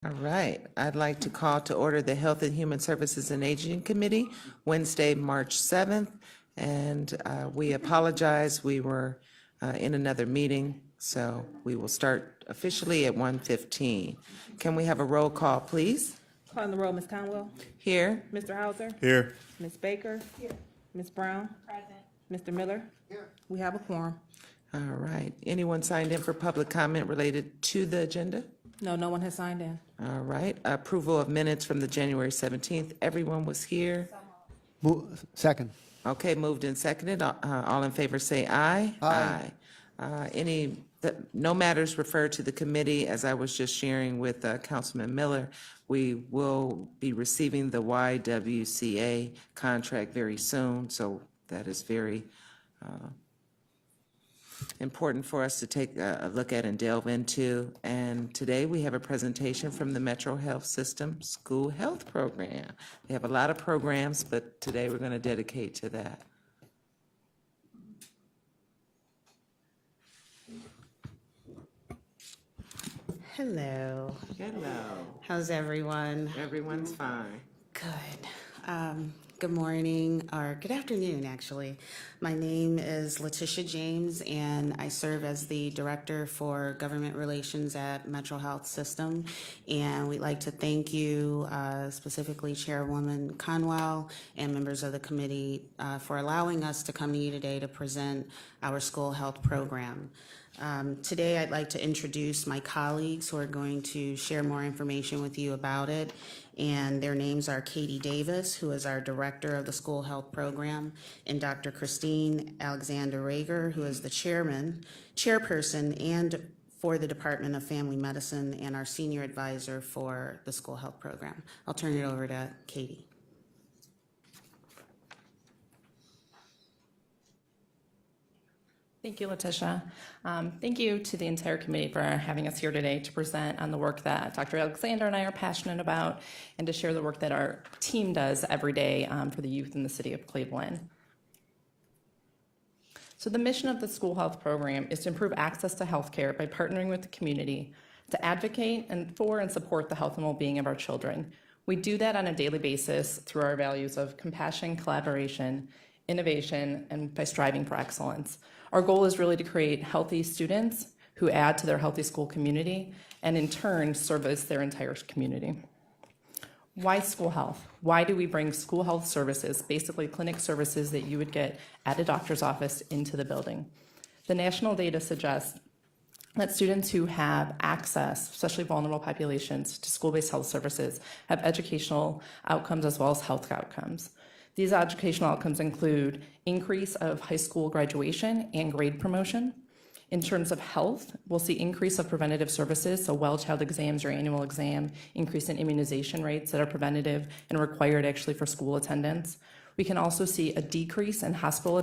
All right, I'd like to call to order the Health and Human Services and Aging Committee, Wednesday, March 7th. And we apologize, we were in another meeting, so we will start officially at 1:15. Can we have a roll call, please? Calling the roll, Ms. Conwell. Here. Mr. Hauser. Here. Ms. Baker. Here. Ms. Brown. Present. Mr. Miller. Here. We have a quorum. All right. Anyone signed in for public comment related to the agenda? No, no one has signed in. All right. Approval of minutes from the January 17th. Everyone was here. Second. Okay, moved and seconded. All in favor say aye. Aye. No matters referred to the committee. As I was just sharing with Councilman Miller, we will be receiving the YWCA contract very soon, so that is very important for us to take a look at and delve into. And today we have a presentation from the Metro Health System School Health Program. They have a lot of programs, but today we're going to dedicate to that. Hello. Hello. How's everyone? Everyone's fine. Good. Good morning, or good afternoon, actually. My name is Letitia James, and I serve as the Director for Government Relations at Metro Health System. And we'd like to thank you, specifically Chairwoman Conwell and members of the committee, for allowing us to come to you today to present our school health program. Today, I'd like to introduce my colleagues who are going to share more information with you about it. And their names are Katie Davis, who is our Director of the School Health Program, and Dr. Christine Alexander Rager, who is the chairperson and for the Department of Family Medicine and our Senior Advisor for the School Health Program. I'll turn it over to Katie. Thank you, Letitia. Thank you to the entire committee for having us here today to present on the work that Dr. Alexander and I are passionate about and to share the work that our team does every day for the youth in the city of Cleveland. So the mission of the school health program is to improve access to health care by partnering with the community to advocate for and support the health and well-being of our children. We do that on a daily basis through our values of compassion, collaboration, innovation, and by striving for excellence. Our goal is really to create healthy students who add to their healthy school community and in turn service their entire community. Why school health? Why do we bring school health services, basically clinic services that you would get at a doctor's office, into the building? The national data suggests that students who have access, especially vulnerable populations, to school-based health services have educational outcomes as well as health outcomes. These educational outcomes include increase of high school graduation and grade promotion. In terms of health, we'll see increase of preventative services, so well child exams or annual exam, increase in immunization rates that are preventative and required actually for school attendance. We can also see a decrease in hospital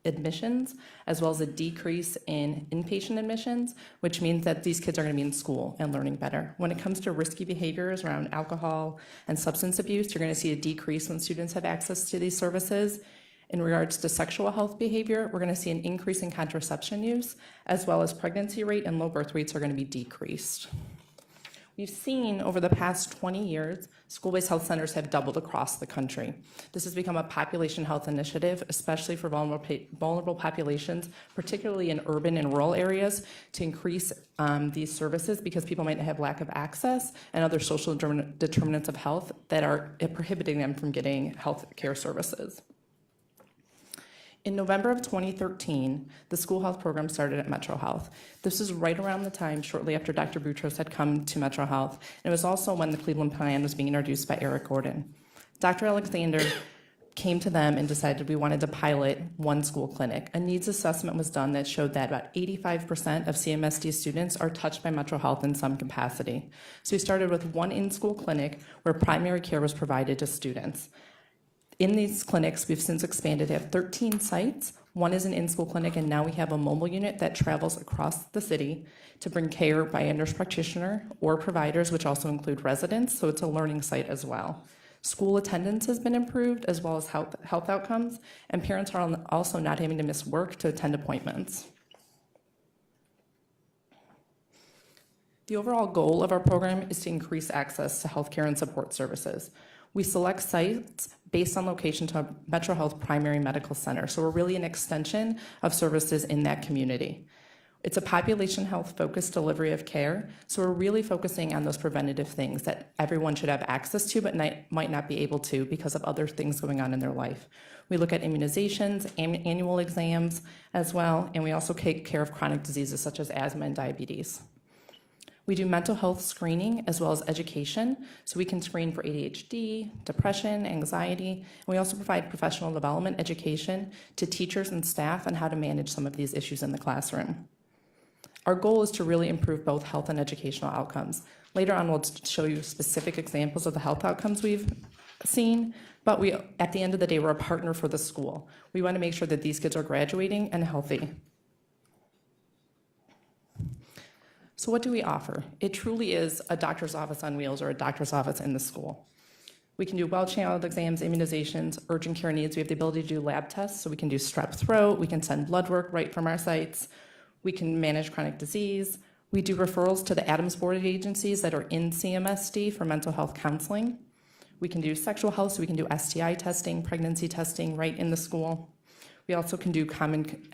admissions, as well as a decrease in inpatient admissions, which means that these kids are going to be in school and learning better. When it comes to risky behaviors around alcohol and substance abuse, you're going to see a decrease when students have access to these services. In regards to sexual health behavior, we're going to see an increase in contraception use, as well as pregnancy rate and low birth rates are going to be decreased. We've seen over the past 20 years, school-based health centers have doubled across the country. This has become a population health initiative, especially for vulnerable populations, particularly in urban and rural areas, to increase these services because people might have lack of access and other social determinants of health that are prohibiting them from getting health care services. In November of 2013, the school health program started at Metro Health. This was right around the time, shortly after Dr. Boutros had come to Metro Health, and it was also when the Cleveland Plan was being introduced by Eric Gordon. Dr. Alexander came to them and decided we wanted to pilot one school clinic. A needs assessment was done that showed that about 85% of CMST students are touched by Metro Health in some capacity. So we started with one in-school clinic where primary care was provided to students. In these clinics, we've since expanded to have 13 sites. One is an in-school clinic, and now we have a mobile unit that travels across the city to bring care by a nurse practitioner or providers, which also include residents, so it's a learning site as well. School attendance has been improved, as well as health outcomes, and parents are also not having to miss work to attend appointments. The overall goal of our program is to increase access to healthcare and support services. We select sites based on location to a Metro Health primary medical center, so we're really an extension of services in that community. It's a population health focused delivery of care, so we're really focusing on those preventative things that everyone should have access to but might not be able to because of other things going on in their life. We look at immunizations, annual exams as well, and we also take care of chronic diseases such as asthma and diabetes. We do mental health screening as well as education, so we can screen for ADHD, depression, anxiety, and we also provide professional development education to teachers and staff on how to manage some of these issues in the classroom. Our goal is to really improve both health and educational outcomes. Later on, we'll show you specific examples of the health outcomes we've seen, but at the end of the day, we're a partner for the school. We want to make sure that these kids are graduating and healthy. So what do we offer? It truly is a doctor's office on wheels or a doctor's office in the school. We can do well-channeled exams, immunizations, urgent care needs. We have the ability to do lab tests, so we can do strep throat, we can send blood work right from our sites, we can manage chronic disease. We do referrals to the Adams Board of agencies that are in CMST for mental health counseling. We can do sexual health, so we can do STI testing, pregnancy testing right in the school. We also can do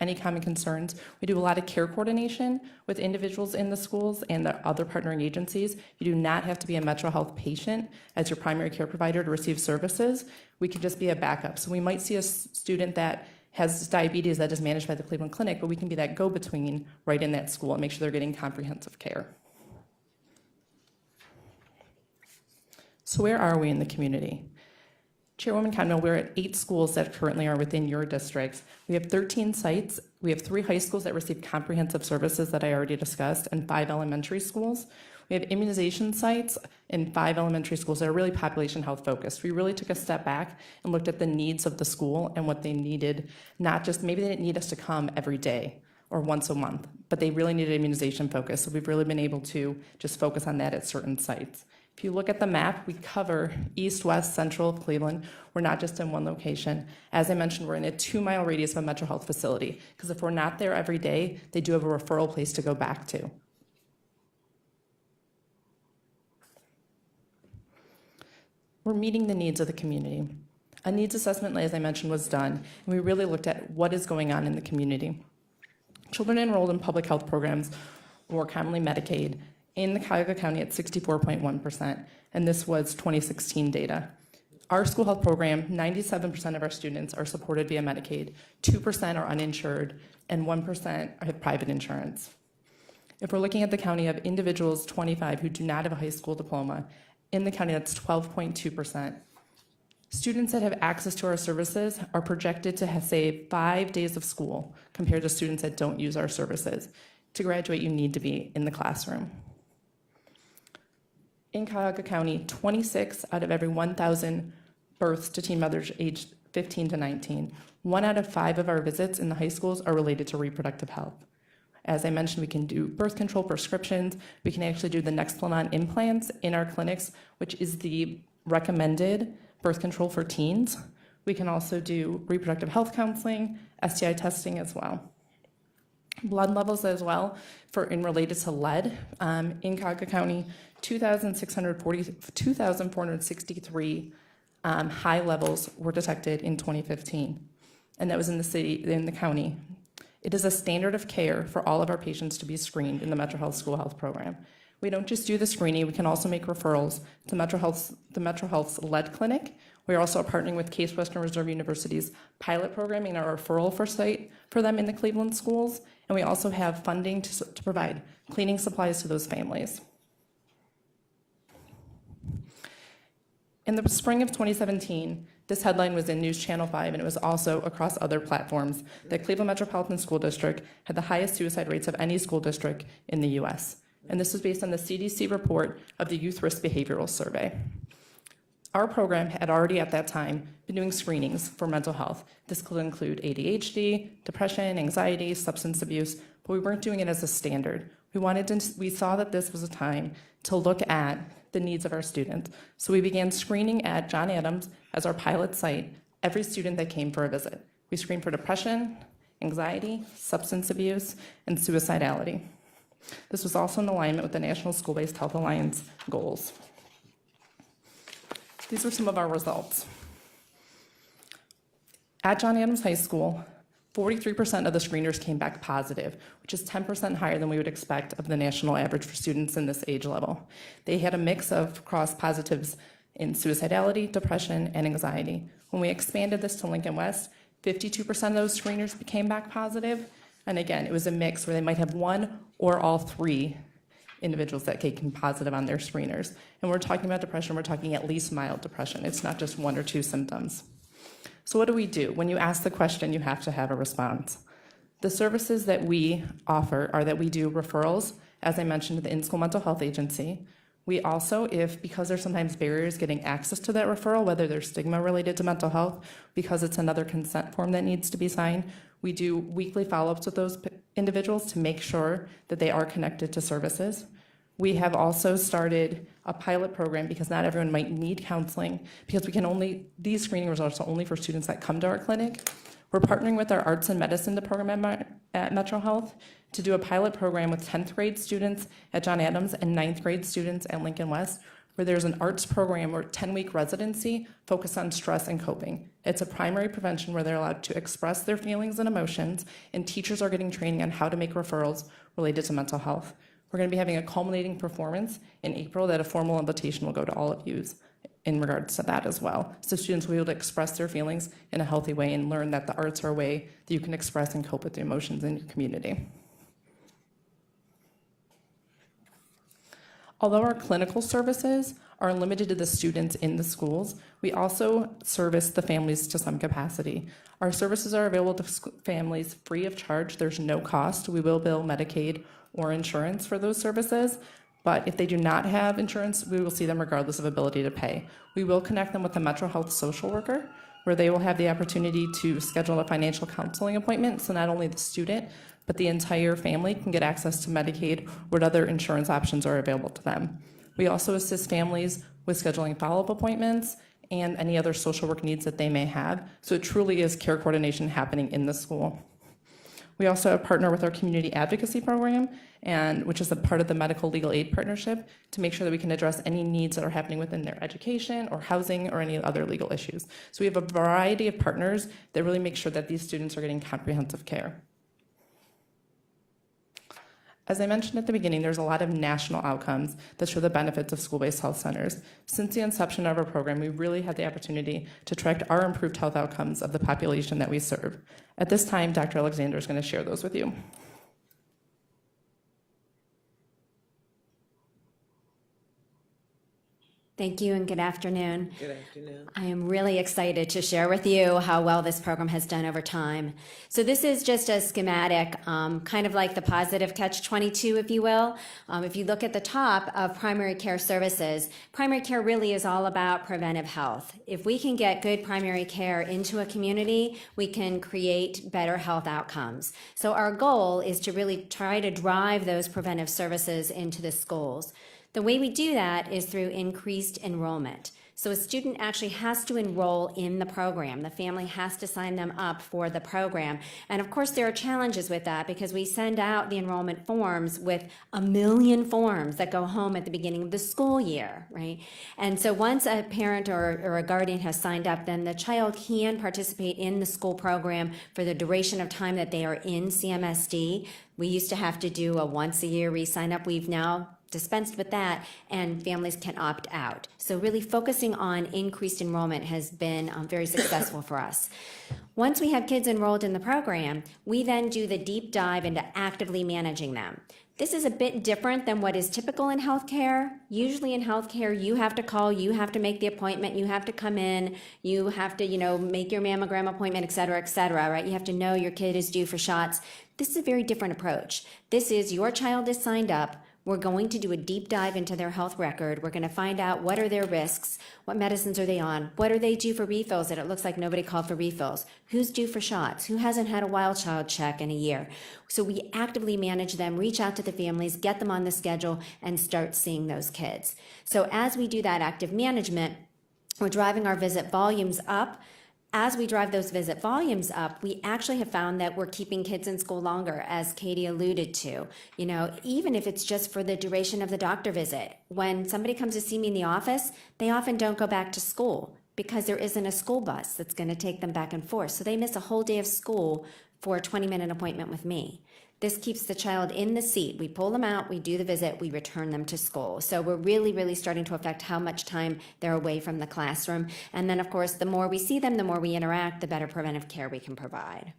any common concerns. We do a lot of care coordination with individuals in the schools and the other partnering agencies. You do not have to be a Metro Health patient as your primary care provider to receive services. We can just be a backup. So we might see a student that has diabetes that is managed by the Cleveland Clinic, but we can be that go-between right in that school and make sure they're getting comprehensive care. So where are we in the community? Chairwoman Conwell, we're at 8 schools that currently are within your district. We have 13 sites. We have 3 high schools that receive comprehensive services that I already discussed, and 5 elementary schools. We have immunization sites in 5 elementary schools that are really population health focused. We really took a step back and looked at the needs of the school and what they needed, not just, maybe they didn't need us to come every day or once a month, but they really needed immunization focus. So we've really been able to just focus on that at certain sites. If you look at the map, we cover east, west, central of Cleveland. We're not just in one location. As I mentioned, we're in a 2-mile radius of a Metro Health facility, because if we're not there every day, they do have a referral place to go back to. We're meeting the needs of the community. A needs assessment, as I mentioned, was done, and we really looked at what is going on in the community. Children enrolled in public health programs, more commonly Medicaid, in the Cuyahoga County at 64.1%, and this was 2016 data. Our school health program, 97% of our students are supported via Medicaid, 2% are uninsured, and 1% have private insurance. If we're looking at the county of individuals 25 who do not have a high school diploma, in the county that's 12.2%. Students that have access to our services are projected to save 5 days of school compared to students that don't use our services. To graduate, you need to be in the classroom. In Cuyahoga County, 26 out of every 1,000 births to teen mothers aged 15 to 19, 1 out of 5 of our visits in the high schools are related to reproductive health. As I mentioned, we can do birth control prescriptions. We can actually do the Nexplanon implants in our clinics, which is the recommended birth control for teens. We can also do reproductive health counseling, STI testing as well. Blood levels as well in related to lead. In Cuyahoga County, 2,463 high levels were detected in 2015, and that was in the county. It is a standard of care for all of our patients to be screened in the Metro Health School Health Program. We don't just do the screening, we can also make referrals to the Metro Health's lead clinic. We are also partnering with Case Western Reserve University's pilot program in our referral site for them in the Cleveland schools, and we also have funding to provide cleaning supplies to those families. In the spring of 2017, this headline was in News Channel 5, and it was also across other platforms, that Cleveland Metropolitan School District had the highest suicide rates of any school district in the U.S. And this was based on the CDC report of the Youth Risk Behavioral Survey. Our program had already at that time been doing screenings for mental health. This could include ADHD, depression, anxiety, substance abuse, but we weren't doing it as a standard. We saw that this was a time to look at the needs of our students. So we began screening at John Adams as our pilot site every student that came for a visit. We screened for depression, anxiety, substance abuse, and suicidality. This was also in alignment with the National School-Based Health Alliance goals. These are some of our results. At John Adams High School, 43% of the screeners came back positive, which is 10% higher than we would expect of the national average for students in this age level. They had a mix of cross positives in suicidality, depression, and anxiety. When we expanded this to Lincoln West, 52% of those screeners came back positive. And again, it was a mix where they might have one or all three individuals that came positive on their screeners. And we're talking about depression, we're talking at least mild depression. It's not just one or two symptoms. So what do we do? When you ask the question, you have to have a response. The services that we offer are that we do referrals, as I mentioned, to the in-school mental health agency. We also, because there's sometimes barriers getting access to that referral, whether there's stigma related to mental health, because it's another consent form that needs to be signed, we do weekly follow-ups with those individuals to make sure that they are connected to services. We have also started a pilot program because not everyone might need counseling, because these screening results are only for students that come to our clinic. We're partnering with our arts and medicine department at Metro Health to do a pilot program with 10th grade students at John Adams and 9th grade students at Lincoln West, where there's an arts program or 10-week residency focused on stress and coping. It's a primary prevention where they're allowed to express their feelings and emotions, and teachers are getting training on how to make referrals related to mental health. We're going to be having a culminating performance in April that a formal invitation will go to all of you in regards to that as well. So students will be able to express their feelings in a healthy way and learn that the arts are a way that you can express and cope with the emotions in your community. Although our clinical services are limited to the students in the schools, we also service the families to some capacity. Our services are available to families free of charge. There's no cost. We will bill Medicaid or insurance for those services, but if they do not have insurance, we will see them regardless of ability to pay. We will connect them with a Metro Health social worker, where they will have the opportunity to schedule a financial counseling appointment, so not only the student, but the entire family can get access to Medicaid or what other insurance options are available to them. We also assist families with scheduling follow-up appointments and any other social work needs that they may have, so it truly is care coordination happening in the school. We also partner with our community advocacy program, which is a part of the medical legal aid partnership, to make sure that we can address any needs that are happening within their education or housing or any other legal issues. So we have a variety of partners that really make sure that these students are getting comprehensive care. As I mentioned at the beginning, there's a lot of national outcomes that show the benefits of school-based health centers. Since the inception of our program, we really had the opportunity to track our improved health outcomes of the population that we serve. At this time, Dr. Alexander is going to share those with you. Thank you and good afternoon. Good afternoon. I am really excited to share with you how well this program has done over time. So this is just a schematic, kind of like the positive catch-22, if you will. If you look at the top of primary care services, primary care really is all about preventive health. If we can get good primary care into a community, we can create better health outcomes. So our goal is to really try to drive those preventive services into the schools. The way we do that is through increased enrollment. So a student actually has to enroll in the program. The family has to sign them up for the program. And of course, there are challenges with that because we send out the enrollment forms with 1 million forms that go home at the beginning of the school year, right? And so once a parent or a guardian has signed up, then the child can participate in the school program for the duration of time that they are in CMST. We used to have to do a once-a-year re-sign up. We've now dispensed with that, and families can opt out. So really focusing on increased enrollment has been very successful for us. Once we have kids enrolled in the program, we then do the deep dive into actively managing them. This is a bit different than what is typical in healthcare. Usually in healthcare, you have to call, you have to make the appointment, you have to come in, you have to, make your mammogram appointment, et cetera, right? You have to know your kid is due for shots. This is a very different approach. This is your child is signed up. We're going to do a deep dive into their health record. We're going to find out what are their risks, what medicines are they on, what are they due for refills that it looks like nobody called for refills, who's due for shots, who hasn't had a wild child check in a year. So we actively manage them, reach out to the families, get them on the schedule, and start seeing those kids. So as we do that active management, we're driving our visit volumes up. as we drive those visit volumes up, we actually have found that we're keeping kids in school longer, as Katie alluded to. You know, even if it's just for the duration of the doctor visit. When somebody comes to see me in the office, they often don't go back to school because there isn't a school bus that's going to take them back and forth. So they miss a whole day of school for a 20-minute appointment with me. This keeps the child in the seat. We pull them out, we do the visit, we return them to school. So we're really, really starting to affect how much time they're away from the classroom. And then, of course, the more we see them, the more we interact, the better preventive care we can provide.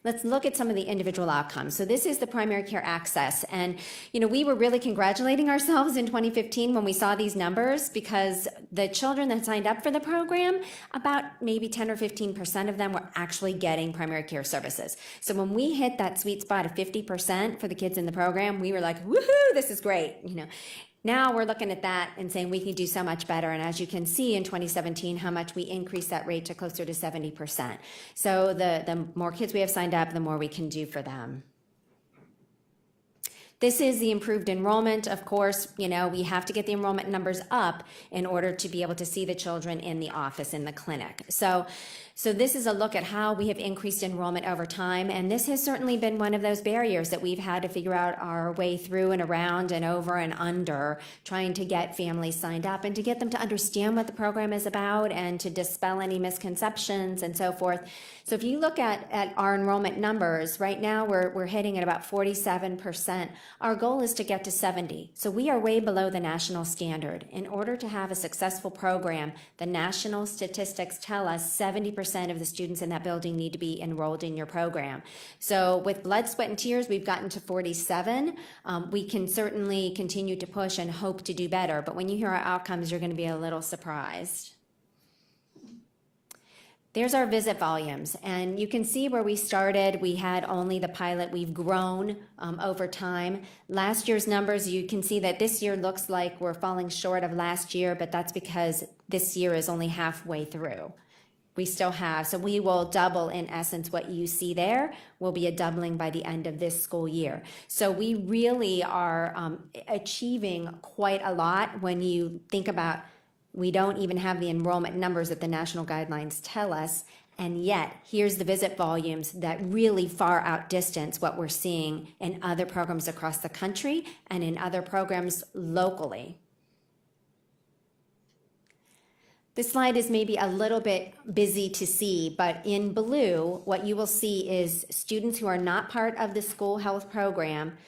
Let's look at some of the individual outcomes. So this is the primary care access. And, you know, we were really congratulating ourselves in 2015 when we saw these numbers, because the children that signed up for the program, about maybe 10 or 15% of them were actually getting primary care services. So when we hit that sweet spot of 50% for the kids in the program, we were like, woohoo, this is great, you know. Now we're looking at that and saying we can do so much better. And as you can see in 2017, how much we increased that rate to closer to 70%. So the more kids we have signed up, the more we can do for them. This is the improved enrollment. Of course, you know, we have to get the enrollment numbers up in order to be able to see the children in the office, in the clinic. So this is a look at how we have increased enrollment over time, and this has certainly been one of those barriers that we've had to figure out our way through and around and over and under, trying to get families signed up and to get them to understand what the program is about and to dispel any misconceptions and so forth. So if you look at our enrollment numbers, right now we're hitting at about 47%. Our goal is to get to 70. So we are way below the national standard. In order to have a successful program, the national statistics tell us 70% of the students in that building need to be enrolled in your program. So with blood, sweat, and tears, we've gotten to 47. We can certainly continue to push and hope to do better, but when you hear our outcomes, you're going to be a little surprised. There's our visit volumes, and you can see where we started. We had only the pilot. We've grown over time. Last year's numbers, you can see that this year looks like we're falling short of last year, but that's because this year is only halfway through. We still have, so we will double in essence what you see there will be a doubling by the end of this school year. So we really are achieving quite a lot when you think about we don't even have the enrollment numbers that the national guidelines tell us, and yet here's the visit volumes that really far outdistance what we're seeing in other programs across the country and in other programs locally. This slide is maybe a little bit busy to see, but in blue, what you will see is students who are not part of the school health program,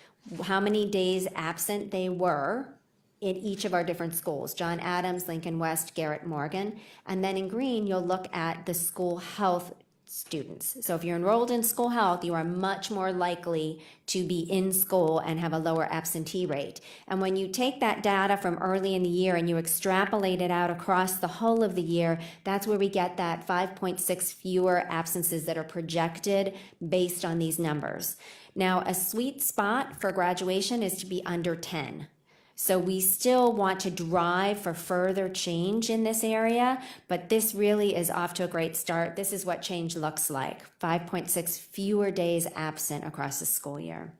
how many days absent they were in each of our different schools, John Adams, Lincoln West, Garrett Morgan. And then in green, you'll look at the school health students. So if you're enrolled in school health, you are much more likely to be in school and have a lower absentee rate. And when you take that data from early in the year and you extrapolate it out across the whole of the year, that's where we get that 5.6 fewer absences that are projected based on these numbers. Now, a sweet spot for graduation is to be under 10. So we still want to drive for further change in this area, but this really is off to a great start. This is what change looks like, 5.6 fewer days absent across the school year.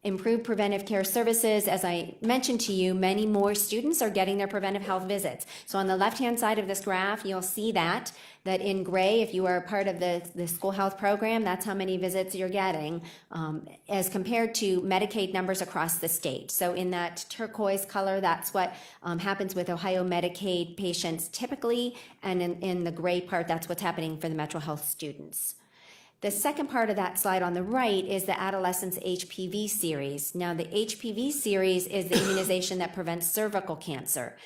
Improved preventive care services, as I mentioned to you, many more students are getting their preventive health visits. So on the left-hand side of this graph, you'll see that in gray, if you are part of the school health program, that's how many visits you're getting as compared to Medicaid numbers across the state. So in that turquoise color, that's what happens with Ohio Medicaid patients typically, and in the gray part, that's what's happening for the Metro Health students. The second part of that slide on the right is the Adolescents HPV series. Now, the HPV series is the immunization that prevents cervical cancer.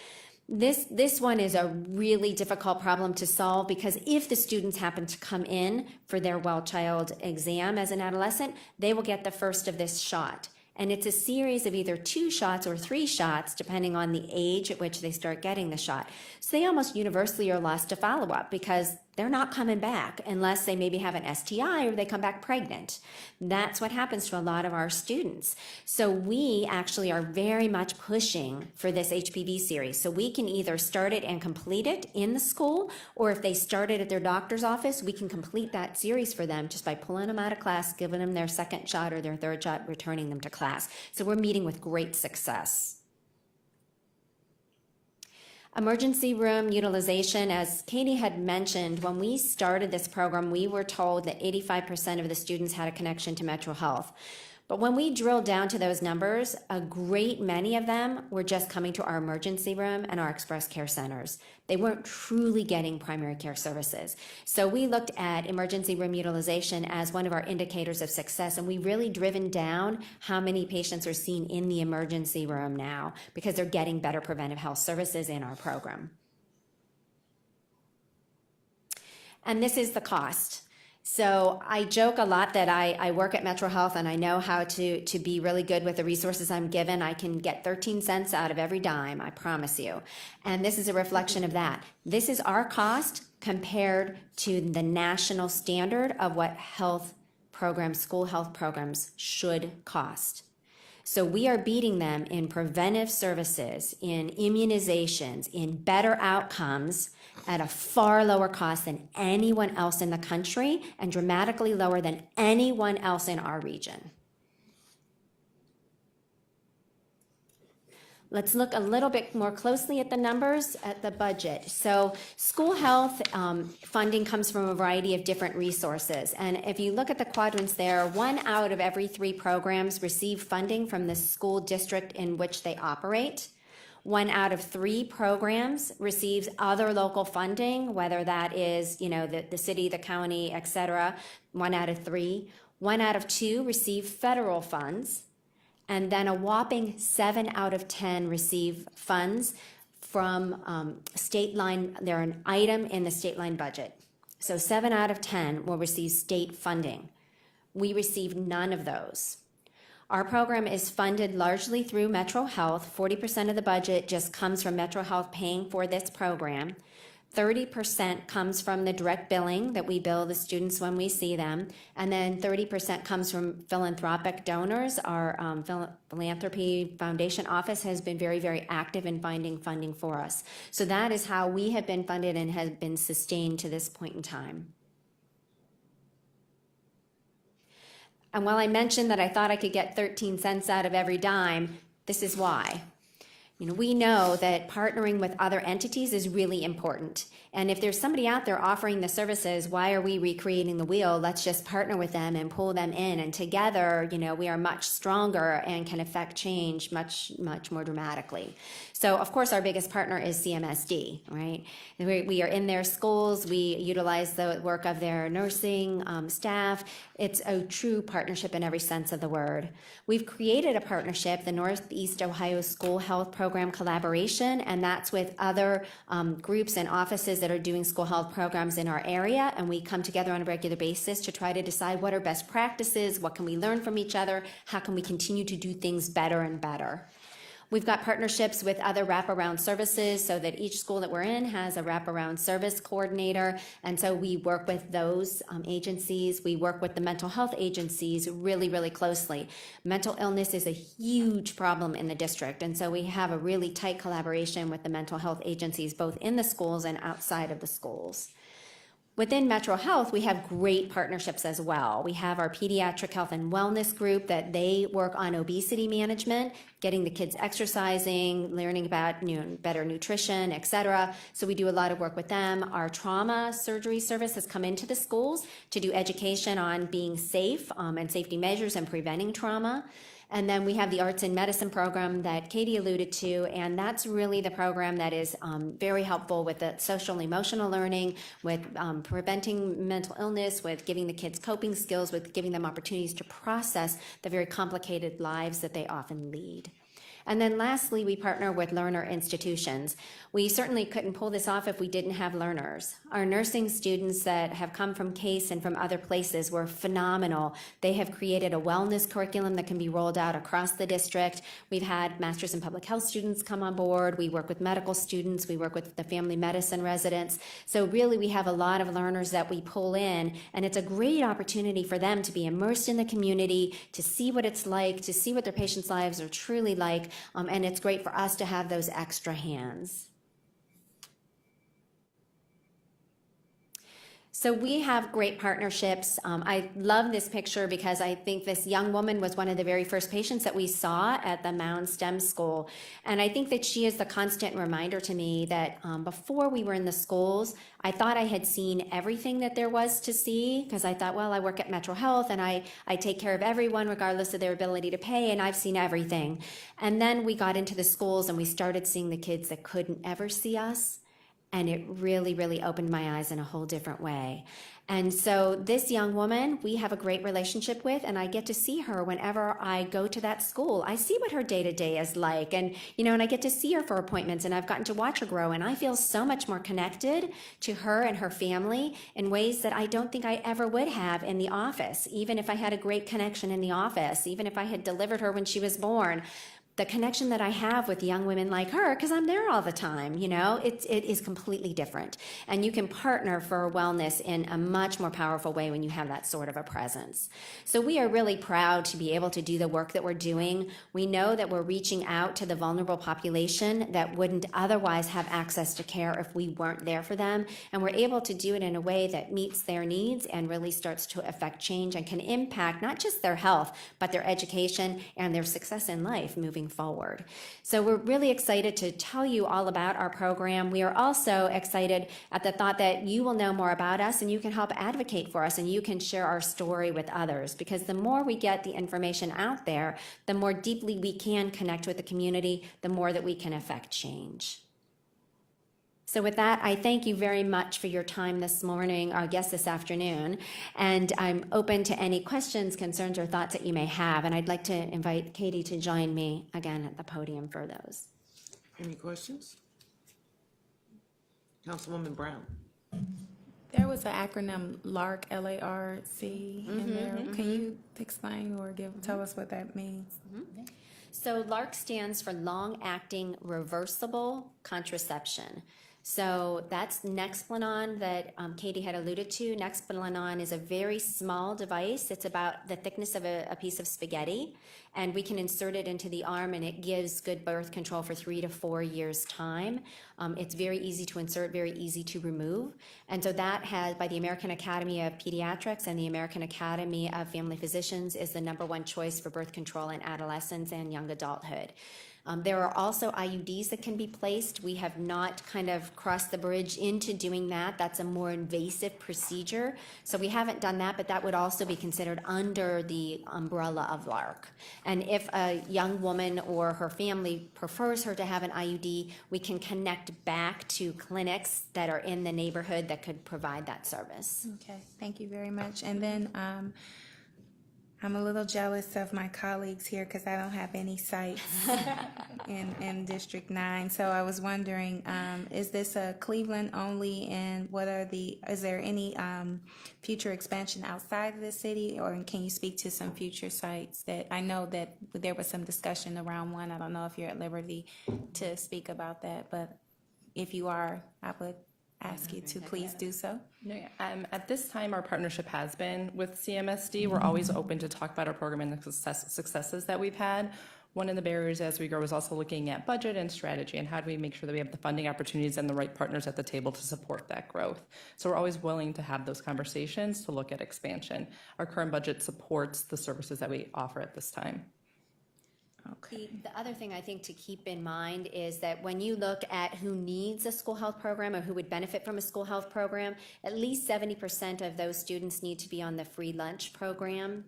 This one is a really difficult problem to solve because if the students happen to come in for their well child exam as an adolescent, they will get the first of this shot. And it's a series of either 2 shots or 3 shots, depending on the age at which they start getting the shot. So they almost universally are lost to follow-up because they're not coming back unless they maybe have an STI or they come back pregnant. That's what happens to a lot of our students. So we actually are very much pushing for this HPV series. So we can either start it and complete it in the school, or if they start it at their doctor's office, we can complete that series for them just by pulling them out of class, giving them their second shot or their third shot, returning them to class. So we're meeting with great success. Emergency room utilization, as Katie had mentioned, when we started this program, we were told that 85% of the students had a connection to Metro Health. But when we drilled down to those numbers, a great many of them were just coming to our emergency room and our express care centers. They weren't truly getting primary care services. So we looked at emergency room utilization as one of our indicators of success, and we really driven down how many patients are seen in the emergency room now because they're getting better preventive health services in our program. And this is the cost. So I joke a lot that I work at Metro Health and I know how to be really good with the resources I'm given. I can get 13 cents out of every dime, I promise you. And this is a reflection of that. This is our cost compared to the national standard of what health programs, school health programs should cost. So we are beating them in preventive services, in immunizations, in better outcomes at a far lower cost than anyone else in the country and dramatically lower than anyone else in our region. Let's look a little bit more closely at the numbers, at the budget. So school health funding comes from a variety of different resources. And if you look at the quadrants there, 1 out of every 3 programs receive funding from the school district in which they operate. 1 out of 3 programs receives other local funding, whether that is, the city, the county, et cetera. 1 out of 3. 1 out of 2 receive federal funds. And then a whopping 7 out of 10 receive funds from state line. They're an item in the state line budget. So 7 out of 10 will receive state funding. We receive none of those. Our program is funded largely through Metro Health. 40% of the budget just comes from Metro Health paying for this program. 30% comes from the direct billing that we bill the students when we see them, and then 30% comes from philanthropic donors. Our philanthropy foundation office has been very, very active in finding funding for us. So that is how we have been funded and have been sustained to this point in time. And while I mentioned that I thought I could get 13 cents out of every dime, this is why. We know that partnering with other entities is really important. And if there's somebody out there offering the services, why are we recreating the wheel? Let's just partner with them and pull them in. And together, we are much stronger and can affect change much, much more dramatically. So, of course, our biggest partner is CMST, right? We are in their schools. We utilize the work of their nursing staff. It's a true partnership in every sense of the word. We've created a partnership, the Northeast Ohio School Health Program Collaboration, and that's with other groups and offices that are doing school health programs in our area, and we come together on a regular basis to try to decide what are best practices, what can we learn from each other, how can we continue to do things better and better. We've got partnerships with other wraparound services so that each school that we're in has a wraparound service coordinator. And so we work with those agencies. We work with the mental health agencies really, really closely. Mental illness is a huge problem in the district. And so we have a really tight collaboration with the mental health agencies, both in the schools and outside of the schools. Within Metro Health, we have great partnerships as well. We have our pediatric health and wellness group that they work on obesity management, getting the kids exercising, learning about better nutrition, et cetera. So we do a lot of work with them. Our trauma surgery service has come into the schools to do education on being safe and safety measures and preventing trauma. And then we have the arts and medicine program that Katie alluded to, and that's really the program that is very helpful with the social and emotional learning, with preventing mental illness, with giving the kids coping skills, with giving them opportunities to process the very complicated lives that they often lead. And then lastly, we partner with learner institutions. We certainly couldn't pull this off if we didn't have learners. Our nursing students that have come from CASE and from other places were phenomenal. They have created a wellness curriculum that can be rolled out across the district. We've had Masters in Public Health students come on board. We work with medical students. We work with the family medicine residents. So really, we have a lot of learners that we pull in, and it's a great opportunity for them to be immersed in the community, to see what it's like, to see what their patients' lives are truly like. And it's great for us to have those extra hands. So we have great partnerships. I love this picture because I think this young woman was one of the very first patients that we saw at the Mound STEM School. And I think that she is the constant reminder to me that before we were in the schools, I thought I had seen everything that there was to see, because I thought, well, I work at Metro Health and I take care of everyone regardless of their ability to pay, and I've seen everything. And then we got into the schools and we started seeing the kids that couldn't ever see us. And it really, really opened my eyes in a whole different way. And so this young woman, we have a great relationship with, and I get to see her whenever I go to that school. I see what her day-to-day is like, and and I get to see her for appointments, and I've gotten to watch her grow, and I feel so much more connected to her and her family in ways that I don't think I ever would have in the office, even if I had a great connection in the office, even if I had delivered her when she was born. The connection that I have with young women like her, because I'm there all the time, it is completely different. And you can partner for wellness in a much more powerful way when you have that sort of a presence. So we are really proud to be able to do the work that we're doing. We know that we're reaching out to the vulnerable population that wouldn't otherwise have access to care if we weren't there for them. And we're able to do it in a way that meets their needs and really starts to affect change and can impact not just their health, but their education and their success in life moving forward. So we're really excited to tell you all about our program. We are also excited at the thought that you will know more about us and you can help advocate for us and you can share our story with others, because the more we get the information out there, the more deeply we can connect with the community, the more that we can affect change. So with that, I thank you very much for your time this morning, or I guess this afternoon, and I'm open to any questions, concerns, or thoughts that you may have, and I'd like to invite Katie to join me again at the podium for those. Any questions? Councilwoman Brown. There was an acronym LARC, LARC in there. Can you explain or tell us what that means? So LARC stands for long-acting reversible contraception. So that's Nexplanon that Katie had alluded to. Nexplanon is a very small device. It's about the thickness of a piece of spaghetti, and we can insert it into the arm, and it gives good birth control for 3 to 4 years' time. It's very easy to insert, very easy to remove. And so that has, by the American Academy of Pediatrics and the American Academy of Family Physicians, is the #1 choice for birth control in adolescence and young adulthood. There are also IUDs that can be placed. We have not kind of crossed the bridge into doing that. That's a more invasive procedure. So we haven't done that, but that would also be considered under the umbrella of LARC. And if a young woman or her family prefers her to have an IUD, we can connect back to clinics that are in the neighborhood that could provide that service. Okay, thank you very much. And then I'm a little jealous of my colleagues here because I don't have any sites in District 9. So I was wondering, is this a Cleveland only, and is there any future expansion outside of the city, or can you speak to some future sites that I know that there was some discussion around one? I don't know if you're at liberty to speak about that, but if you are, I would ask you to please do so. No, at this time, our partnership has been with CMST. We're always open to talk about our program and the successes that we've had. One of the barriers as we grow is also looking at budget and strategy, and how do we make sure that we have the funding opportunities and the right partners at the table to support that growth. So we're always willing to have those conversations to look at expansion. Our current budget supports the services that we offer at this time. The other thing I think to keep in mind is that when you look at who needs a school health program or who would benefit from a school health program, at least 70% of those students need to be on the free lunch program.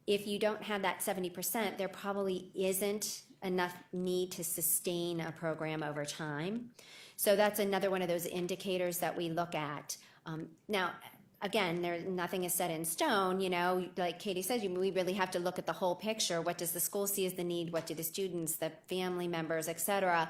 If you don't have that 70%, there probably isn't enough need to sustain a program over time. So that's another one of those indicators that we look at. Now, again, nothing is set in stone, like Katie says, we really have to look at the whole picture. What does the school see as the need? What do the students, the family members, et cetera?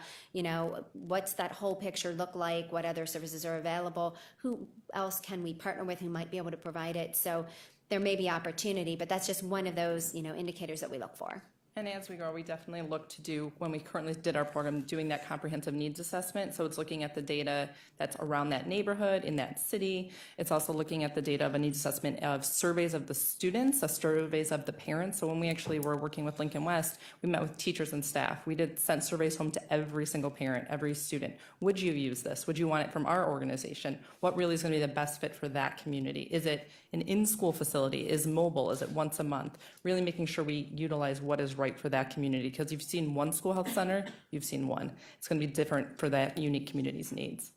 What's that whole picture look like? What other services are available? Who else can we partner with who might be able to provide it? So there may be opportunity, but that's just one of those, indicators that we look for. And as we grow, we definitely look to do, when we currently did our program, doing that comprehensive needs assessment. So it's looking at the data that's around that neighborhood, in that city. It's also looking at the data of a needs assessment of surveys of the students, surveys of the parents. So when we actually were working with Lincoln West, we met with teachers and staff. We sent surveys home to every single parent, every student. Would you use this? Would you want it from our organization? What really is going to be the best fit for that community? Is it an in-school facility? Is mobile? Is it once a month? Really making sure we utilize what is right for that community, because you've seen one school health center, you've seen one. It's going to be different for that unique community's needs.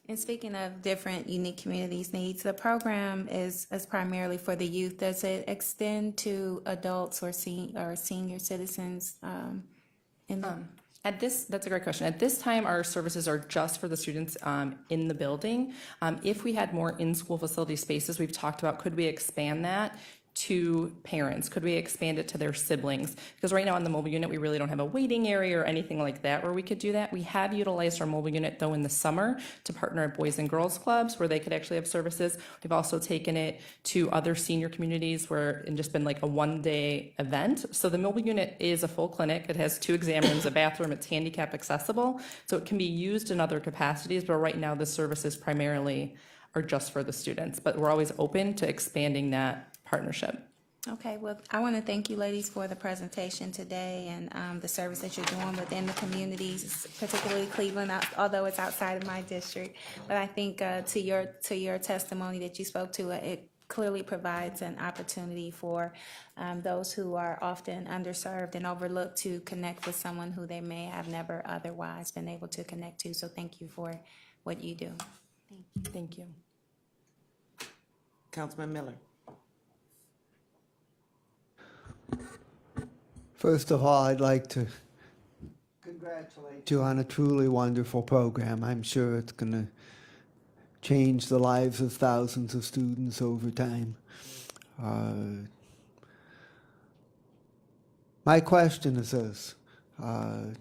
And speaking of different unique communities' needs, the program is primarily for the youth. Does it extend to adults or senior citizens? That's a great question. At this time, our services are just for the students in the building. If we had more in-school facility spaces, we've talked about, could we expand that to parents? Could we expand it to their siblings? Because right now on the mobile unit, we really don't have a waiting area or anything like that where we could do that. We have utilized our mobile unit, though, in the summer to partner at Boys and Girls Clubs where they could actually have services. We've also taken it to other senior communities where it's just been like a one-day event. So the mobile unit is a full clinic. It has 2 exam rooms, a bathroom. It's handicap accessible. So it can be used in other capacities, but right now the services primarily are just for the students. But we're always open to expanding that partnership. Okay, well, I want to thank you ladies for the presentation today and the service that you're doing within the communities, particularly Cleveland, although it's outside of my district. But I think to your testimony that you spoke to, it clearly provides an opportunity for those who are often underserved and overlooked to connect with someone who they may have never otherwise been able to connect to. So thank you for what you do. Thank you. Councilman Miller. First of all, I'd like to congratulate you on a truly wonderful program. I'm sure it's going to change the lives of thousands of students over time. My question is this. I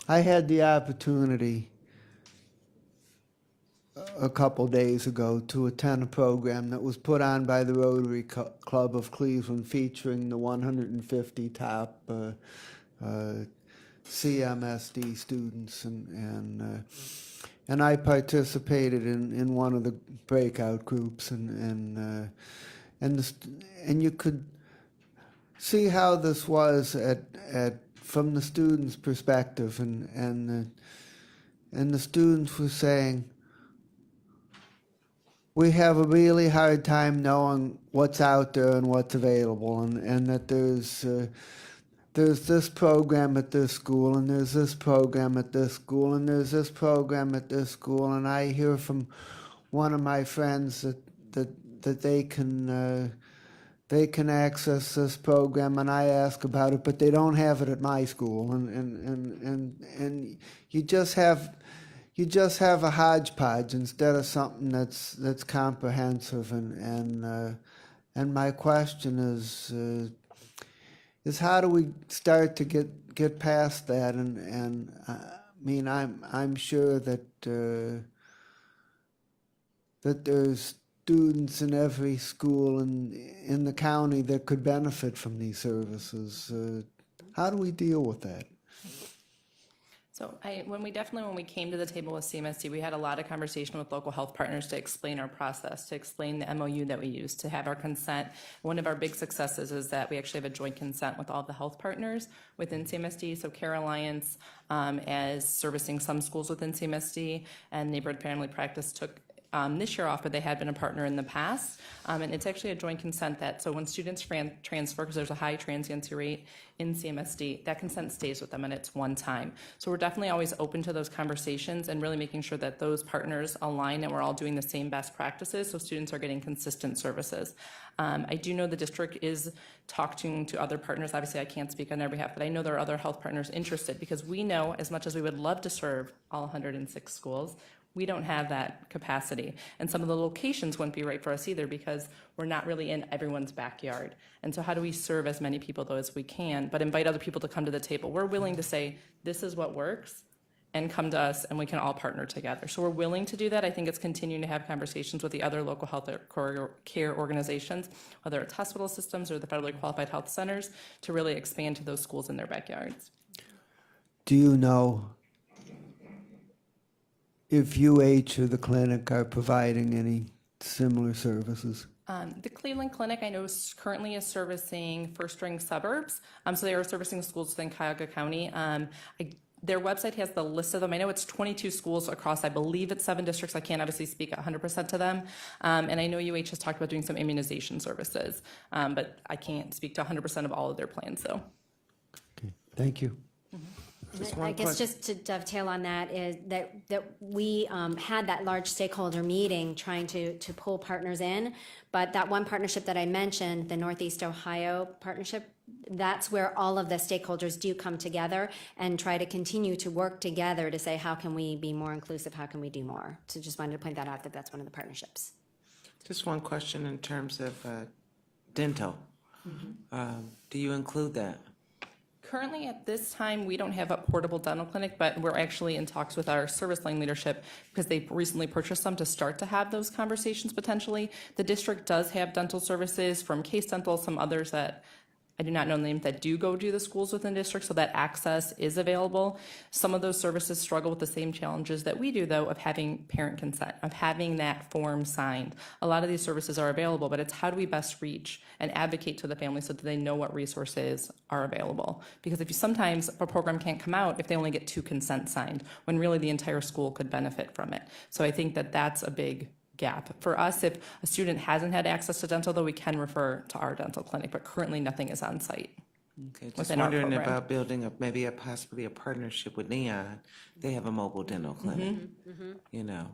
had the opportunity a couple days ago to attend a program that was put on by the Rotary Club of Cleveland featuring the 150 top CMST students, and I participated in one of the breakout groups, and you could see how this was from the students' perspective, and the students were saying, we have a really hard time knowing what's out there and what's available, and that there's this program at this school, and there's this program at this school, and there's this program at this school, and I hear from one of my friends that they can access this program, and I ask about it, but they don't have it at my school, and you just have a hodgepodge instead of something that's comprehensive, and my question is how do we start to get past that, and I mean I'm sure that there's students in every school in the county that could benefit from these services. How do we deal with that? So when we came to the table with CMST, we had a lot of conversation with local health partners to explain our process, to explain the MOU that we use, to have our consent. One of our big successes is that we actually have a joint consent with all the health partners within CMST. So Care Alliance, as servicing some schools within CMST, and Neighborhood Family Practice took this year off, but they had been a partner in the past. And it's actually a joint consent so when students transfer, because there's a high transiency rate in CMSD, that consent stays with them and it's one time. So we're definitely always open to those conversations and really making sure that those partners align and we're all doing the same best practices so students are getting consistent services. I do know the district is talking to other partners. Obviously, I can't speak on their behalf, but I know there are other health partners interested because we know as much as we would love to serve all 106 schools, we don't have that capacity. And some of the locations wouldn't be right for us either because we're not really in everyone's backyard. And so how do we serve as many people though as we can, but invite other people to come to the table? We're willing to say, this is what works. and come to us, and we can all partner together. So we're willing to do that. I think it's continuing to have conversations with the other local health care organizations, whether it's hospital systems or the federally qualified health centers, to really expand to those schools in their backyards. Do you know if UH or the clinic are providing any similar services? The Cleveland Clinic, I know, currently is servicing first-ring suburbs, so they are servicing schools within Cuyahoga County. Their website has the list of them. I know it's 22 schools across, I believe it's 7 districts. I can't obviously speak 100% to them. And I know UH has talked about doing some immunization services, but I can't speak to 100% of all of their plans, though. Okay, thank you. I guess just to dovetail on that is that we had that large stakeholder meeting trying to pull partners in, but that one partnership that I mentioned, the Northeast Ohio partnership, that's where all of the stakeholders do come together and try to continue to work together to say, how can we be more inclusive? How can we do more? So just wanted to point that out, that that's one of the partnerships. Just one question in terms of dental. Do you include that? Currently, at this time, we don't have a portable dental clinic, but we're actually in talks with our service line leadership because they've recently purchased them to start to have those conversations potentially. The district does have dental services from Case Dental, some others that I do not know the name, that do go to the schools within the district, so that access is available. Some of those services struggle with the same challenges that we do, though, of having parent consent, of having that form signed. A lot of these services are available, but it's how do we best reach and advocate to the family so that they know what resources are available. Because sometimes a program can't come out if they only get 2 consents signed, when really the entire school could benefit from it. So I think that that's a big gap. For us, if a student hasn't had access to dental, though, we can refer to our dental clinic, but currently nothing is on site. Okay, just Within our wondering program. about building up maybe possibly a partnership with Neon. They have a mobile dental clinic. You know,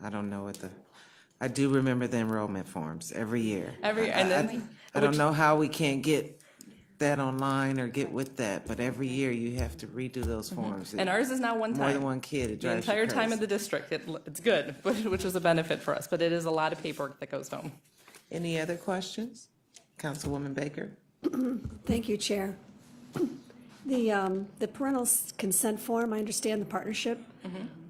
I don't know what I do remember the enrollment forms every year. I don't know how we can't get that online or get with that, but every year you have to redo those forms. And ours is not one time. More than one kid, it The drives you entire time crazy. of the district, it's good, which is a benefit for us, but it is a lot of paperwork that goes home. Any other questions? Councilwoman Baker? Thank you, Chair. The parental consent form, I understand the partnership,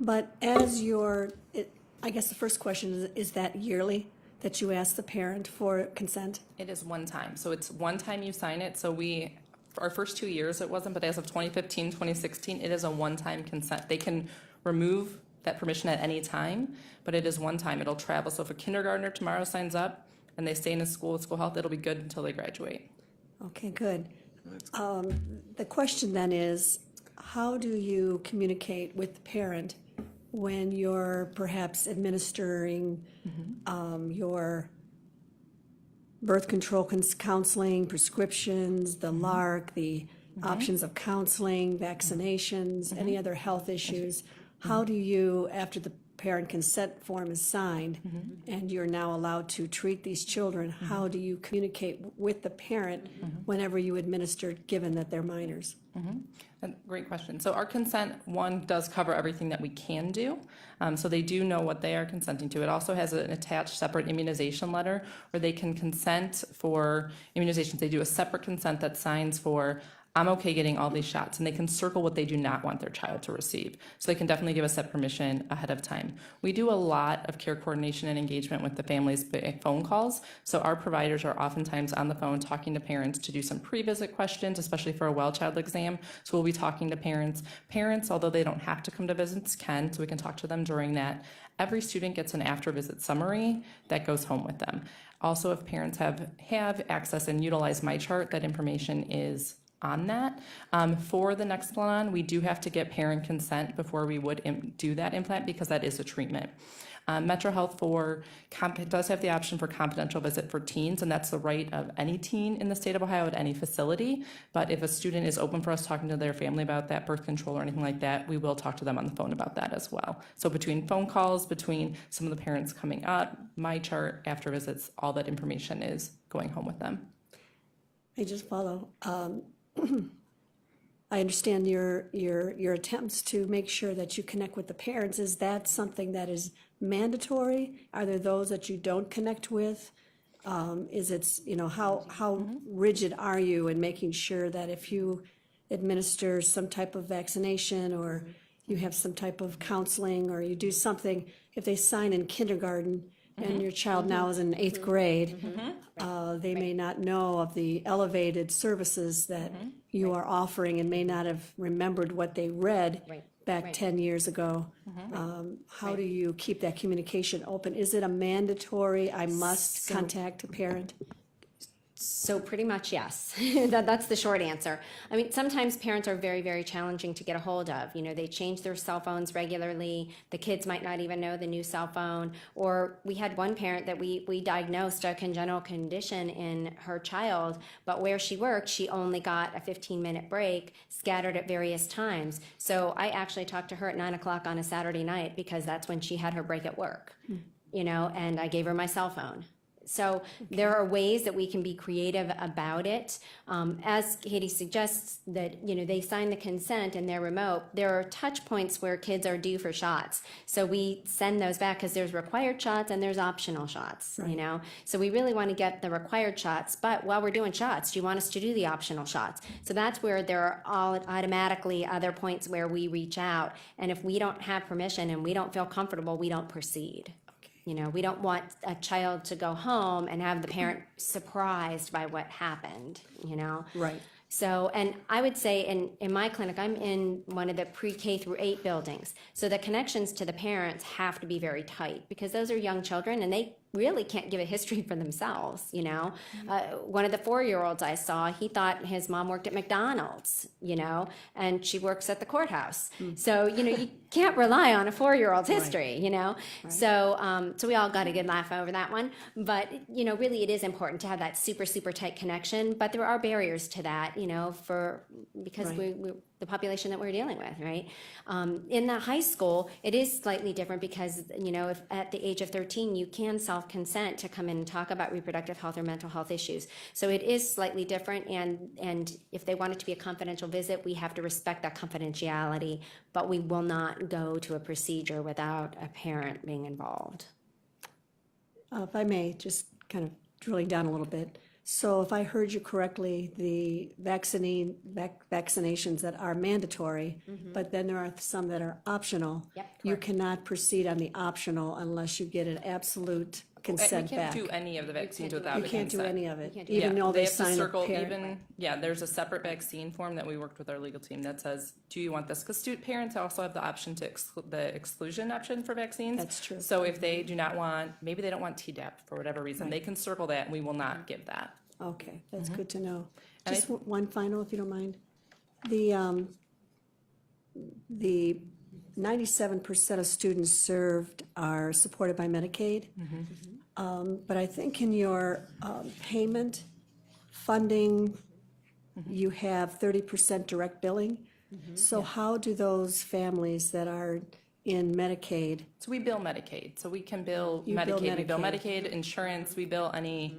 but as I guess the first question is that yearly, that you ask the parent for consent? It is one time, so it's one time you sign it, so for our first 2 years it wasn't, but as of 2015, 2016, it is a one-time consent. They can remove that permission at any time, but it is one time, it'll travel. So if a kindergartner tomorrow signs up and they stay in a school with school health, it'll be good until they graduate. Okay, good. The question then is, how do you communicate with the parent when you're perhaps administering your birth control counseling, prescriptions, the LARC, the options of counseling, vaccinations, any other health issues? How do you, after the parent consent form is signed and you're now allowed to treat these children, how do you communicate with the parent whenever you administer, given that they're minors? Great question. So our consent, one, does cover everything that we can do. So they do know what they are consenting to. It also has an attached separate immunization letter where they can consent for immunizations. They do a separate consent that signs for, I'm okay getting all these shots, and they can circle what they do not want their child to receive. So they can definitely give us that permission ahead of time. We do a lot of care coordination and engagement with the families by phone calls. So our providers are oftentimes on the phone talking to parents to do some pre-visit questions, especially for a well child exam. So we'll be talking to parents. Parents, although they don't have to come to visits, can, so we can talk to them during that. Every student gets an after-visit summary that goes home with them. Also, if parents have access and utilize MyChart, that information is on that. For the Nexplanon, we do have to get parent consent before we would do that implant because that is a treatment. Metro Health does have the option for confidential visit for teens, and that's the right of any teen in the state of Ohio at any facility. But if a student is open for us talking to their family about that birth control or anything like that, we will talk to them on the phone about that as well. So between phone calls, between some of the parents coming up, MyChart, after visits, all that information is going home with them. I just follow. I understand your attempts to make sure that you connect with the parents. Is that something that is mandatory? Are there those that you don't connect with? Is it, how rigid are you in making sure that if you administer some type of vaccination or you have some type of counseling or you do something, if they sign in kindergarten and your child now is in 8th grade, they may not know of the elevated services that you are offering and may not have remembered what they read back 10 years ago. How do you keep that communication open? Is it a mandatory, I must contact a parent? So pretty much yes. That's the short answer. I mean, sometimes parents are very, very challenging to get a hold of. You know, they change their cell phones regularly. The kids might not even know the new cell phone. Or we had one parent that we diagnosed a congenital condition in her child, but where she worked, she only got a 15-minute break scattered at various times. So I actually talked to her at 9 o'clock on a Saturday night because that's when she had her break at work, you know, and I gave her my cell phone. So there are ways that we can be creative about it. As Katie suggests that, you know, they sign the consent and they're remote, there are touch points where kids are due for shots. So we send those back because there's required shots and there's optional shots, you know. So we really want to get the required shots, but while we're doing shots, do you want us to do the optional shots? So that's where there are all automatically other points where we reach out. And if we don't have permission and we don't feel comfortable, we don't proceed. You know, we don't want a child to go home and have the parent surprised by what happened, you know? Right. So, and I would say in my clinic, I'm in one of the pre-K through 8 buildings. So the connections to the parents have to be very tight because those are young children and they really can't give a history for themselves, you know. One of the 4-year-olds I saw, he thought his mom worked at McDonald's, you know, and she works at the courthouse. So, you know, you can't rely on a 4-year-old's history, you know. So, so we all got a good laugh over that one. But, you know, really it is important to have that super, super tight connection. But there are barriers to that, you know, because we're the population that we're dealing with, right? In the high school, it is slightly different because, you know, if at the age of 13, you can self-consent to come in and talk about reproductive health or mental health issues. So it is slightly different, and if they want it to be a confidential visit, we have to respect that confidentiality, but we will not go to a procedure without a parent being involved. If I may, just kind of drilling down a little bit. So if I heard you correctly, the vaccinations that are mandatory, but then there are some that are optional. Yep, You correct. cannot proceed on the optional unless you get an absolute consent We can't back. do any of the vaccines without You the can't do consent. any of it, can't do even though they have to sign a circle parent. there's a separate vaccine form that we worked with our legal team that says, do you want this? Because parents also have the option to the exclusion option for vaccines. That's true. So if they do not want, maybe they don't want Tdap for whatever reason, they can circle that and we will not give that. Okay, that's good to know. And Just one final, if you don't mind. The 97% of students served are supported by Medicaid. But I think in your payment funding, you have 30% direct billing. So how do those families that are in Medicaid, So we bill Medicaid. So we can bill You bill Medicaid. We bill Medicaid. Medicaid, insurance, we bill any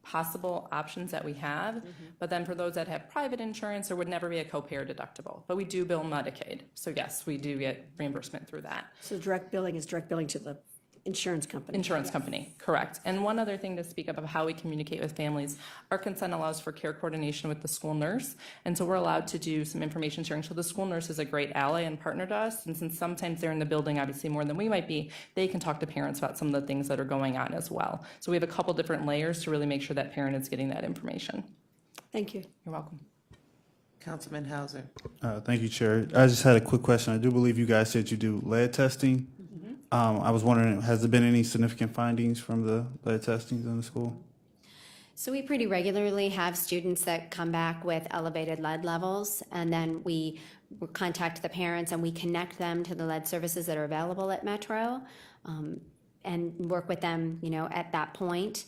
possible options that we have. But then for those that have private insurance, there would never be a copay or deductible. But we do bill Medicaid. So yes, we do get reimbursement through that. so direct billing is direct billing to the insurance company? Insurance company, correct. And one other thing to speak of how we communicate with families, our consent allows for care coordination with the school nurse. And so we're allowed to do some information sharing. So the school nurse is a great ally and partner to us. And since sometimes they're in the building, obviously more than we might be, they can talk to parents about some of the things that are going on as well. So we have a couple different layers to really make sure that parent is getting that information. Thank you. You're welcome. Councilman Hauser. Thank you, Chair. I just had a quick question. I do believe you guys said you do lead testing. I was wondering, has there been any significant findings from the lead testings in the school? So we pretty regularly have students that come back with elevated lead levels, and then we contact the parents and we connect them to the lead services that are available at Metro, and work with them, you know, at that point.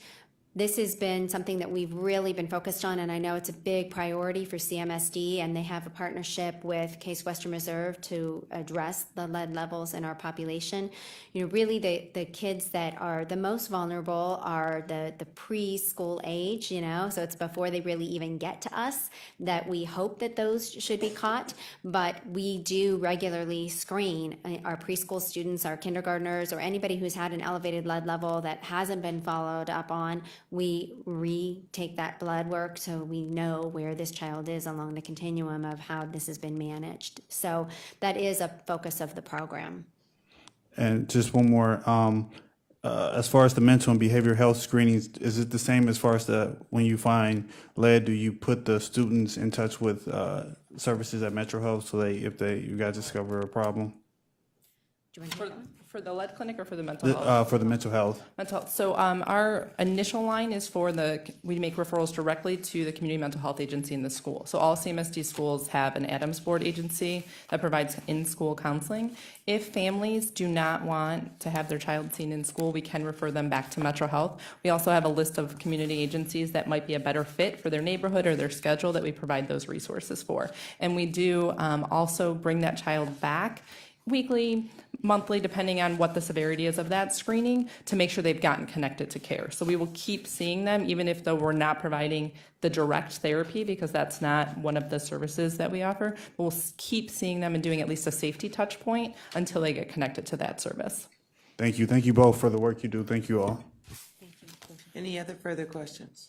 This has been something that we've really been focused on, and I know it's a big priority for CMSD, and they have a partnership with Case Western Reserve to address the lead levels in our population. You know, really the kids that are the most vulnerable are the preschool age, you know, so it's before they really even get to us that we hope that those should be caught, but we do regularly screen our preschool students, our kindergartners, or anybody who's had an elevated lead level that hasn't been followed up on. we retake that blood work so we know where this child is along the continuum of how this has been managed. So that is a focus of the program. And just one more, as far as the mental and behavioral health screenings, is it the same as far as when you find lead, do you put the students in touch with services at Metro Health so if you guys discover a problem? Do you want to take that one? For the lead clinic or for the mental health? For the mental health. Mental health. So our initial line is we make referrals directly to the community mental health agency in the school. So all CMST schools have an Adams Board agency that provides in-school counseling. If families do not want to have their child seen in school, we can refer them back to Metro Health. We also have a list of community agencies that might be a better fit for their neighborhood or their schedule that we provide those resources for. And we do also bring that child back weekly, monthly, depending on what the severity is of that screening, to make sure they've gotten connected to care. So we will keep seeing them, even if though we're not providing the direct therapy, because that's not one of the services that we offer. But we'll keep seeing them and doing at least a safety touch point until they get connected to that service. Thank you. Thank you both for the work you do. Thank you all. Any other further questions?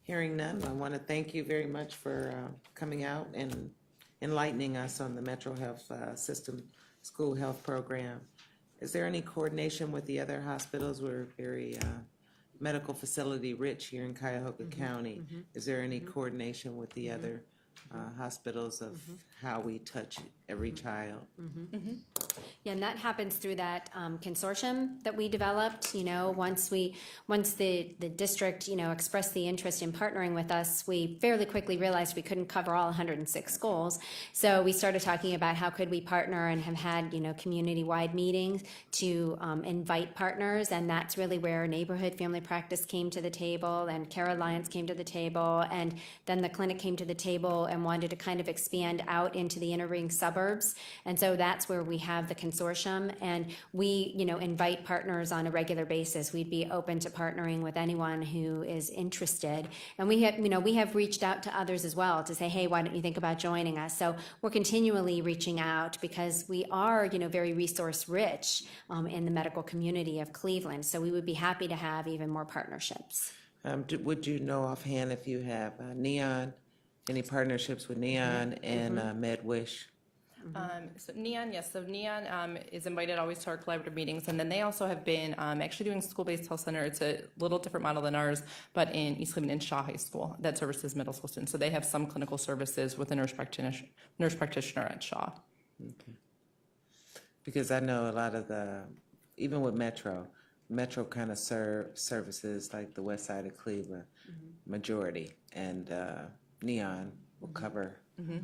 Hearing none, I want to thank you very much for coming out and enlightening us on the Metro Health System School Health Program. Is there any coordination with the other hospitals? We're very medical facility rich here in Cuyahoga County. Is there any coordination with the other hospitals of how we touch every child? Yeah, and that happens through that consortium that we developed. Once the district, expressed the interest in partnering with us, we fairly quickly realized we couldn't cover all 106 schools. So we started talking about how could we partner, and have had, community-wide meetings to invite partners, and that's really where Neighborhood Family Practice came to the table, and Care Alliance came to the table, and then the clinic came to the table and wanted to kind of expand out into the inner ring suburbs. And so that's where we have the consortium, and we, invite partners on a regular basis. We'd be open to partnering with anyone who is interested. And we have reached out to others as well to say, hey, why don't you think about joining us? So we're continually reaching out because we are, very resource rich in the medical community of Cleveland. So we would be happy to have even more partnerships. Would you know offhand if you have Neon, any partnerships with Neon and MedWish? So Neon, yes. So Neon is invited always to our collaborative meetings, and then they also have been actually doing school-based health center. It's a little different model than ours, but in East Cleveland, in Shaw High School, that services middle school students. So they have some clinical services with a nurse practitioner at Shaw. Okay. Because I know a lot of even with Metro kind of services like the west side of Cleveland, majority, and Neon will cover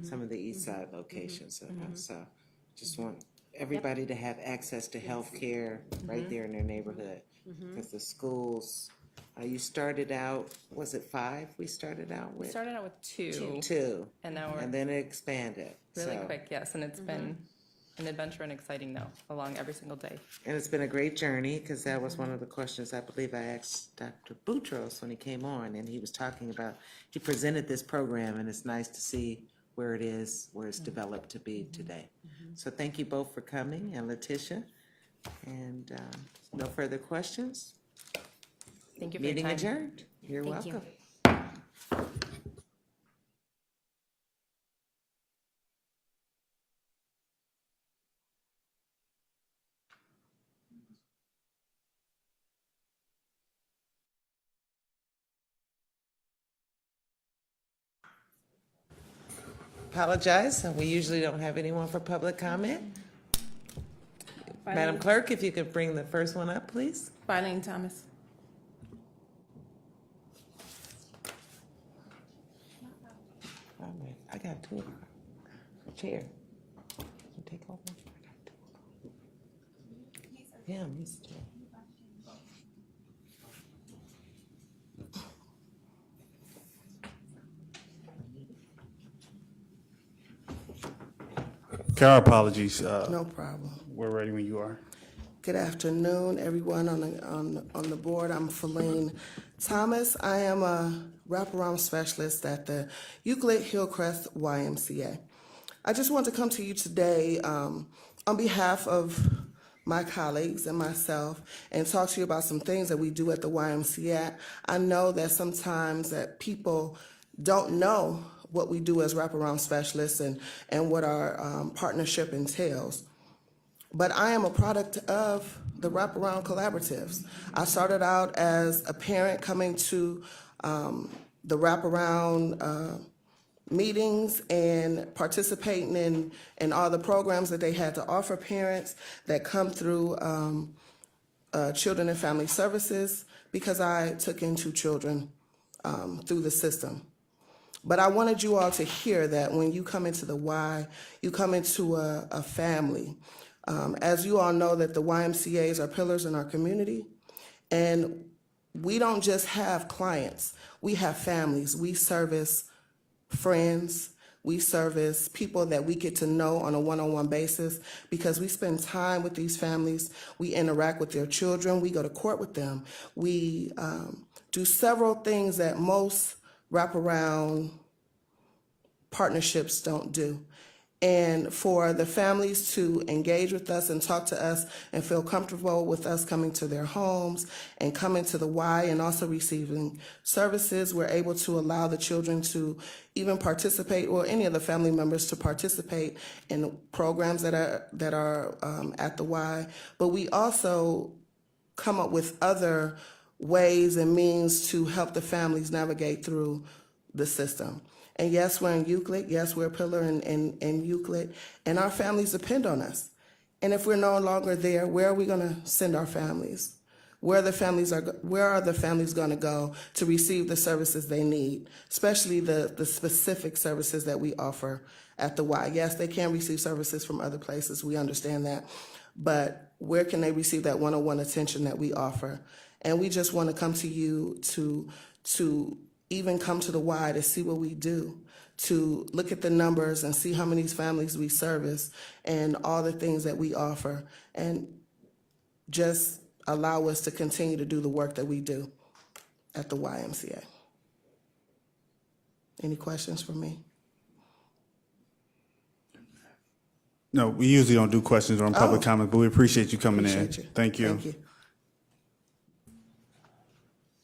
some of the east side locations. So just want everybody to have access to health care right there in their neighborhood. Because the schools, you started out, was it 5 we started out with? We started out with two. And now And then it expanded. really So- quick, yes. And it's been an adventure and exciting, though, along every single day. And it's been a great journey, because that was one of the questions I believe I asked Dr. Boutros when he came on, and he was talking about, he presented this program, and it's nice to see where it's developed to be today. So thank you both for coming, and Letitia. And no further questions? Thank you for your Meeting time. adjourned. You're Thank you. welcome. Apologize, we usually don't have anyone for public comment. Madam Clerk, if you could bring the first one up, please. Filene Thomas. All right, I got 2 of them. Chair. You take over. I got 2 of them. Yeah, Mr. Chair. Our apologies. No problem. We're ready when you are. Good afternoon, everyone on the board. I'm Filene Thomas. I am a wraparound specialist at the Euclid Hillcrest YMCA. I just want to come to you today on behalf of my colleagues and myself and talk to you about some things that we do at the YMCA. I know that sometimes that people don't know what we do as wraparound specialists and what our partnership entails. But I am a product of the wraparound collaboratives. I started out as a parent coming to the wraparound meetings and participating in all the programs that they had to offer parents that come through Children and Family Services, because I took in 2 children through the system. But I wanted you all to hear that when you come into the Y, you come into a family. As you all know, that the YMCAs are pillars in our community, and we don't just have clients, we have families. We service friends, we service people that we get to know on a one-on-one basis, because we spend time with these families, we interact with their children, we go to court with them. We do several things that most wraparound partnerships don't do. And for the families to engage with us and talk to us and feel comfortable with us coming to their homes and coming to the Y and also receiving services, we're able to allow the children to even participate, or any of the family members to participate in programs that are at the Y. But we also come up with other ways and means to help the families navigate through the system. And yes, we're in Euclid. Yes, we're a pillar in Euclid. And our families depend on us. And if we're no longer there, where are we going to send our families? Where are the families going to go to receive the services they need, especially the specific services that we offer at the Y? Yes, they can receive services from other places. We understand that. But where can they receive that one-on-one attention that we offer? And we just want to come to you to even come to the Y to see what we do, to look at the numbers and see how many families we service and all the things that we offer, and just allow us to continue to do the work that we do at the YMCA. Any questions for me? No, we usually don't do questions or public comment, but we appreciate you coming in. Appreciate you. Thank you. Thank you.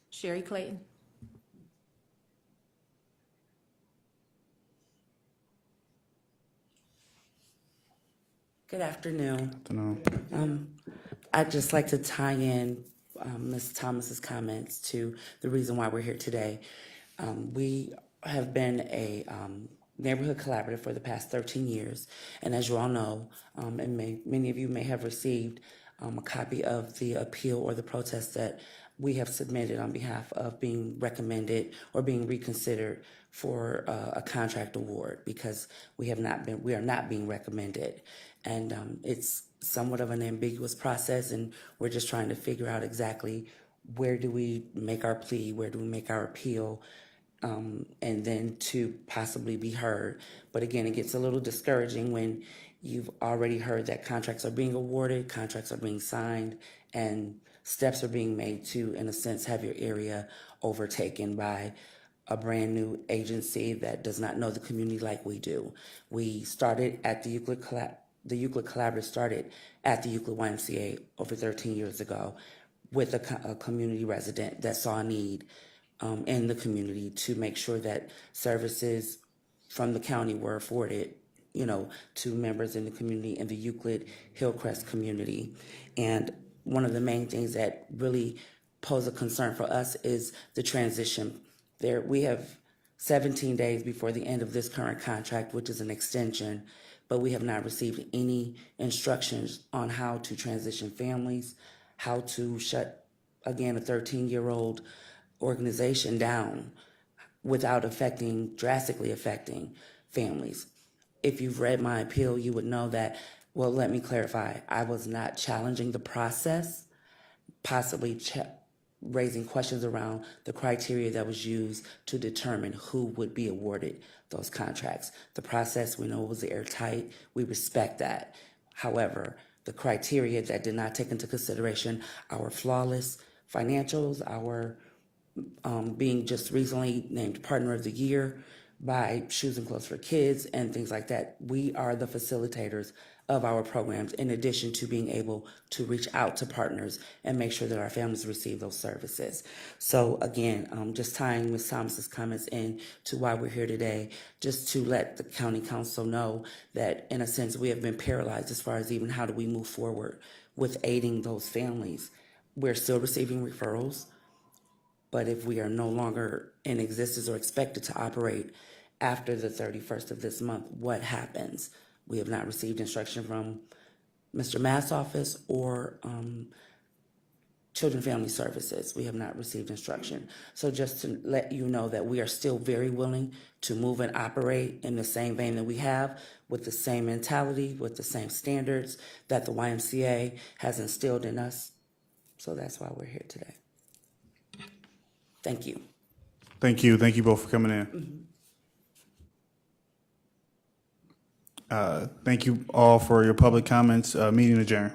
Sherry Clayton. Good afternoon. Afternoon. I'd just like to tie in Ms. Thomas's comments to the reason why we're here today. We have been a neighborhood collaborative for the past 13 years, and as you all know, and many of you may have received a copy of the appeal or the protest that we have submitted on behalf of being recommended or being reconsidered for a contract award, because we are not being recommended. And it's somewhat of an ambiguous process, and we're just trying to figure out exactly where do we make our plea, where do we make our appeal, and then to possibly be heard. But again, it gets a little discouraging when you've already heard that contracts are being awarded, contracts are being signed, and steps are being made to, in a sense, have your area overtaken by a brand new agency that does not know the community like we do. We started at the Euclid Collaborative started at the Euclid YMCA over 13 years ago with a community resident that saw a need in the community to make sure that services from the county were afforded, to members in the community in the Euclid Hillcrest community. And one of the main things that really pose a concern for us is the transition. We have 17 days before the end of this current contract, which is an extension, but we have not received any instructions on how to transition families, how to shut, again, a 13-year-old organization down without drastically affecting families. If you've read my appeal, you would know that, well, let me clarify, I was not challenging the process, possibly raising questions around the criteria that was used to determine who would be awarded those contracts. The process, we know, was airtight. We respect that. However, the criteria that did not take into consideration our flawless financials, our being just recently named Partner of the Year, buy shoes and clothes for kids and things like that. We are the facilitators of our programs, in addition to being able to reach out to partners and make sure that our families receive those services. So again, just tying Ms. Thomas's comments in to why we're here today, just to let the county council know that in a sense we have been paralyzed as far as even how do we move forward with aiding those families. We're still receiving referrals, but if we are no longer in existence or expected to operate after the 31st of this month, what happens? We have not received instruction from Mr. Matt's office or Children and Family Services. We have not received instruction. So just to let you know that we are still very willing to move and operate in the same vein that we have, with the same mentality, with the same standards that the YMCA has instilled in us. So that's why we're here today. Thank you. Thank you. Thank you both for coming in. Thank you all for your public comments. Meeting adjourned.